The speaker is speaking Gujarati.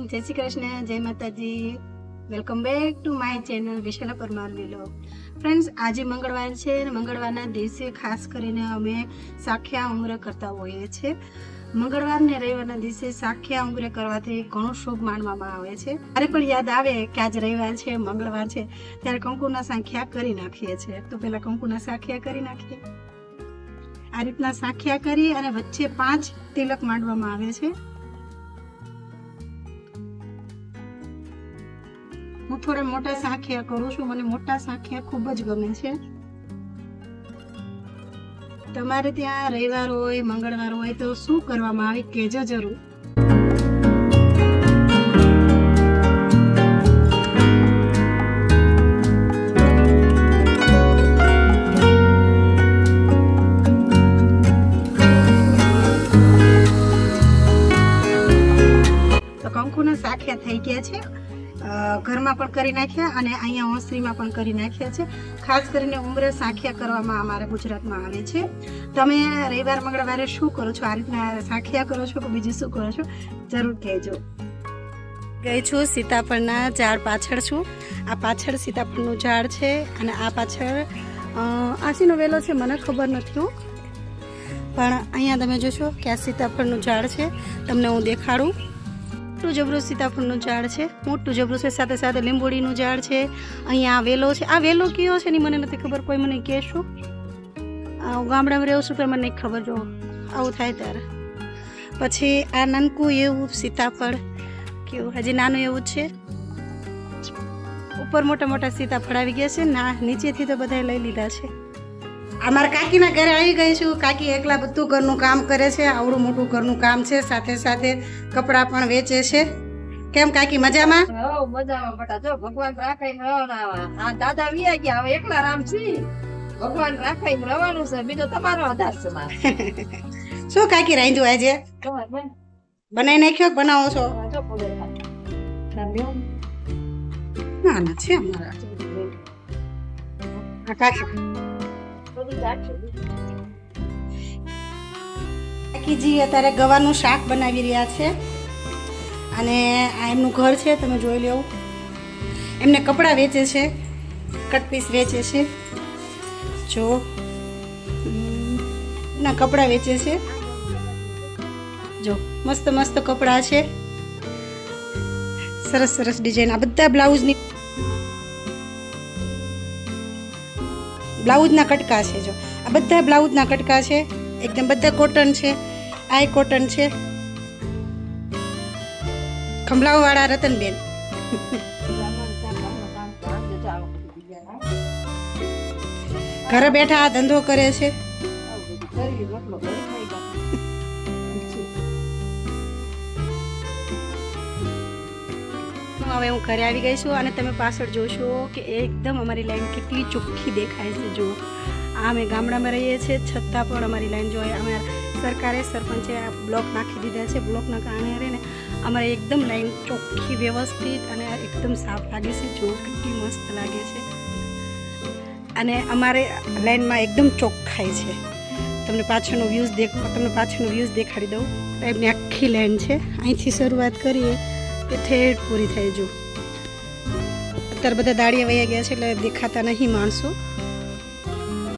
जय श्री कृष्ण, जय माताजी। Welcome back to my channel Vishala Parmar vlog. Friends, आज मंगळवार છે અને મંગળવારના દિવસે ખાસ કરીને અમે સાખ્યા ઉંમરે કરતા હોઈએ છીએ। મંગળવાર ને રવિવારના દિવસે સાખ્યા ઉંમરે કરવાથી ઘણું શુભ માનવામાં આવે છે। અરે પણ યાદ આવે કે આજ રવિવાર છે, મંગળવાર છે, ત્યારે કંકુના સાખ્યા કરી નાખીએ છીએ। તો પહેલા કંકુના સાખ્યા કરી નાખીએ। આ રીતના સાખ્યા કરી અને વચ્ચે 5 તિલક માંડવામાં આવે છે। હું થોડા મોટા સાખ્યા કરું છું, મને મોટા સાખ્યા ખૂબ જ ગમે છે। તમારે ત્યાં રવિવાર હોય, મંગળવાર હોય તો શું કરવામાં આવે કહેજો જરૂર। તો કંકુના સાખ્યા થઈ ગયા છે। ઘરમાં પણ કરી નાખ્યા અને અહીંયા ઓસરીમાં પણ કરી નાખ્યા છે। ખાસ કરીને ઉંમરે સાખ્યા કરવામાં અમારા ગુજરાતમાં આવે છે। તમે રવિવાર મંગળવારે શું કરો છો? આ રીતના સાખ્યા કરો છો કે બીજું શું કરો છો? જરૂર કહેજો। ગઈ છું સીતાફળના ઝાડ પાછળ છું। આ પાછળ સીતાફળનું ઝાડ છે અને આ પાછળ આસીનો વેલો છે, મને ખબર નથી હો, પણ અહીંયા તમે જોશો કે આ સીતાફળનું ઝાડ છે। તમને હું દેખાડું। મોટું જબરું સીતાફળનું ઝાડ છે, મોટું જબરું છે, સાથે સાથે લીંબોડીનું ઝાડ છે। અહીંયા વેલો છે। આ વેલો કયો છે એની મને નથી ખબર, કોઈ મને કહેશો? હું ગામડામાં રહું છું પણ મને નહીં ખબર, જો આવું થાય ત્યારે। પછી આ નાનકું એવું સીતાફળ, કેવું હજી નાનું એવું જ છે। ઉપર મોટા મોટા સીતાફળ આવી ગયા છે, ના નીચેથી તો બધા લઈ લીધા છે। અમારા કાકીના ઘરે આવી ગઈ છું। કાકી એકલા બધું ઘરનું કામ કરે છે, આવડું મોટું ઘરનું કામ છે, સાથે સાથે કપડાં પણ વેચે છે। કેમ કાકી, મજામાં? મજામાં બેટા, જો ભગવાન રાખે આ દાદા વિયા ગયા, હવે એકલા રામ છી, ભગવાન રાખે રહેવાનું છે, બીજો તમારો આધાર છે મારે। શું કાકી રાંધ્યું આજે? બનાવી નાખ્યો કે બનાવો છો? ના ના છે અમારા કાકી। કાકીજી અત્યારે ગવાનું શાક બનાવી રહ્યા છે અને આ એમનું ઘર છે, તમે જોઈ લો। એમને કપડાં વેચે છે, કટપીસ વેચે છે, જો ના કપડાં વેચે છે, જો મસ્ત મસ્ત કપડાં છે, સરસ સરસ ડિઝાઇન। આ બધા બ્લાઉઝના કટકા છે, જો આ બધા બ્લાઉઝના કટકા છે, એકદમ બધા કોટન છે। આ કોટન છે, ખંભલાવાળા રતનબેન। ઘરે બેઠા આ ધંધો કરે છે। હવે હું ઘરે આવી ગઈ છું અને તમે પાછળ જોશો કે એકદમ અમારી લાઈન કેટલી ચોખ્ખી દેખાય છે। જો આ અમે ગામડામાં રહીએ છીએ છતાં પણ અમારી લાઈન જોઈએ, અમારા સરકારે સરપંચે આ બ્લોક નાખી દીધા છે। બ્લોકના કારણે રહીને અમારે એકદમ લાઈન ચોખ્ખી વ્યવસ્થિત અને એકદમ સાફ લાગે છે। જો કેટલી મસ્ત લાગે છે અને અમારે લાઈનમાં એકદમ ચોખ્ખાઈ છે। તમને પાછળનો વ્યૂઝ દેખાડી દઉં। ટાઈપની આખી લાઈન છે, અહીંથી શરૂઆત કરીએ કે ઠેઠ પૂરી થઈ। જો અત્યારે બધા દાડિયા વયા ગયા છે એટલે દેખાતા નહીં માણસો।